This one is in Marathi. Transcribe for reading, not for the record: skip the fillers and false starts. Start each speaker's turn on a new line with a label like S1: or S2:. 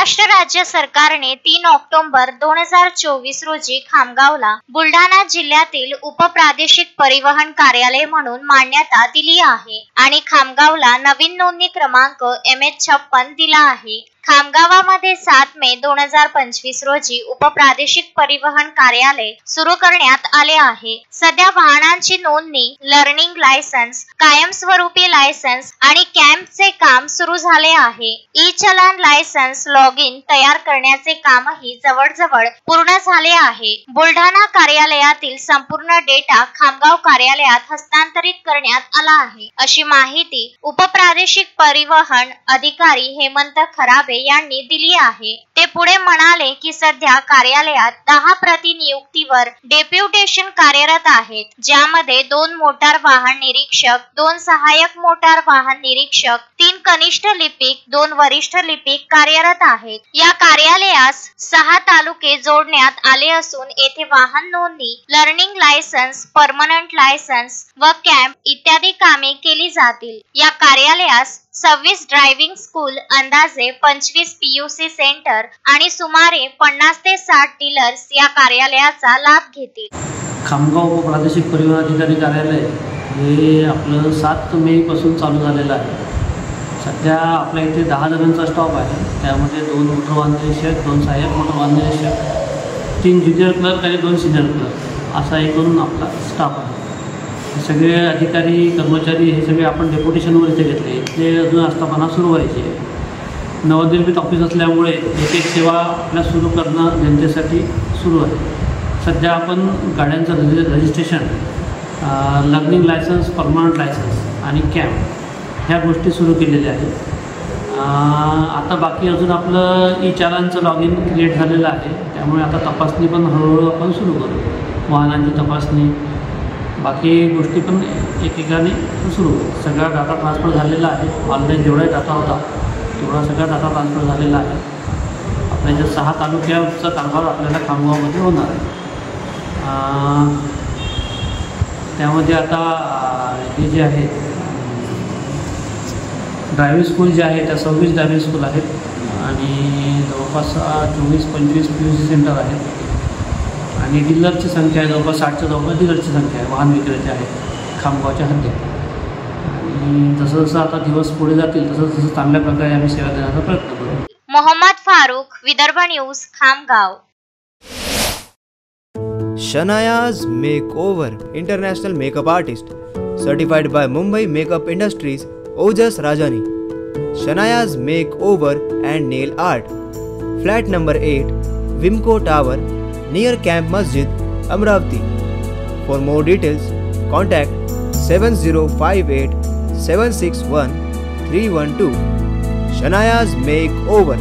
S1: महाराष्ट्र राज्य सरकारने 3 ऑक्टोबर 2024 रोजी खामगावला बुलढाणा जिल्ह्यातील उपप्रादेशिक परिवहन कार्यालय म्हणून मान्यता दिली आहे आणि खामगावला नवीन नोंदणी क्रमांक MH56 दिला आहे. खामगावामध्ये 7 मे 2025 रोजी उपप्रादेशिक परिवहन कार्यालय सुरू करण्यात आले आहे. सध्या वाहनांची नोंदणी, लर्निंग लायसन्स, कायमस्वरूपी लायसन्स आणि कॅम्पचे काम सुरू झाले आहे. ई चलन लायसन्स लॉग इन तयार करण्याचे कामही जवळजवळ पूर्ण झाले आहे. बुलढाणा कार्यालयातील संपूर्ण डेटा खामगाव कार्यालयात हस्तांतरित करण्यात आला आहे, अशी माहिती उपप्रादेशिक परिवहन अधिकारी हेमंत खराबे यांनी दिली आहे. ते पुढे म्हणाले की सध्या कार्यालयात 10 प्रतिनियुक्तीवर डेप्युटेशन कार्यरत आहेत, ज्यामध्ये 2 मोटार वाहन निरीक्षक, 2 सहाय्यक मोटार वाहन निरीक्षक, 3 कनिष्ठ लिपिक, 2 वरिष्ठ लिपिक कार्यरत आहेत. या कार्यालयास 6 तालुके जोडण्यात आले असून येथे वाहन नोंदणी, लर्निंग लायसन्स, परमनंट लायसन्स व कॅम्प इत्यादी कामे केली जातील. या कार्यालयास 26 ड्रायव्हिंग स्कूल, अंदाजे 25 PUC सेंटर आणि सुमारे 50 ते 60 डीलर्स या कार्यालयाचा लाभ घेतील.
S2: खामगाव उपप्रादेशिक परिवहन अधिकारी कार्यालय हे आपलं 7 मे पासून चालू झालेलं आहे. सध्या आपल्या इथे 10 जणांचा स्टॉप आहे. त्यामध्ये 2 मोटर वाहन निरीक्षक, 2 सहाय्यक मोटर वाहन निरीक्षक, 3 ज्युनियर क्लर्क आणि 2 सिनियर क्लर्क असा एकूण आपला स्टाफ आहे. सगळे अधिकारी कर्मचारी हे सगळे आपण डेप्युटेशनवर इथे घेतले. इथले अजून आस्थापना सुरू व्हायची आहे. नवनिर्मित ऑफिस असल्यामुळे एक सेवा आपल्या सुरू करणं जनतेसाठी सुरू आहे. सध्या आपण गाड्यांचं registration, learning licence, permanent licence आणि कॅम्प ह्या गोष्टी सुरू केलेल्या आहेत. आता बाकी अजून आपलं ई चालांचं लॉग इन क्रिएट झालेलं आहे. त्यामुळे आता तपासणी पण हळूहळू आपण सुरू करू. वाहनांची तपासणी, बाकी गोष्टी पण एकेकाने सुरू होईल. सगळा डाटा ट्रान्सफर झालेला आहे. ऑनलाईन जेवढा डाटा होता तेवढा सगळा डाटा ट्रान्सफर झालेला आहे. आपल्या ज्या 6 तालुक्याचा कारभार आपल्याला खामगावमध्ये होणार आहे. त्यामध्ये आता हे जे आहे ड्रायव्हिंग स्कूल जे आहे त्या 26 ड्रायव्हिंग स्कूल आहेत आणि जवळपास 24-25 PUC सेंटर आहेत आणि डीलरची संख्या आहे जवळपास 60च्या जवळपास डीलरची संख्या आहे. वाहन विक्रेते आहेत खामगावच्या हद्दीत. आणि जसं जसं आता दिवस पुढे जातील तसं चांगल्या प्रकारे आम्ही सेवा देण्याचा प्रयत्न करू.
S1: Mohammad Farooq, Vidarbha news, Khamgaon.
S3: Shanaya's Makeover, International Makeup Artist, certified by Mumbai Makeup Industries, Ojas Rajani. Shanaya's Makeover and Nail Art, Flat number 8, Wimco Tower, near Camp Masjid, Amravati. For more details, contact 7058 761 312. Shanaya's Makeover.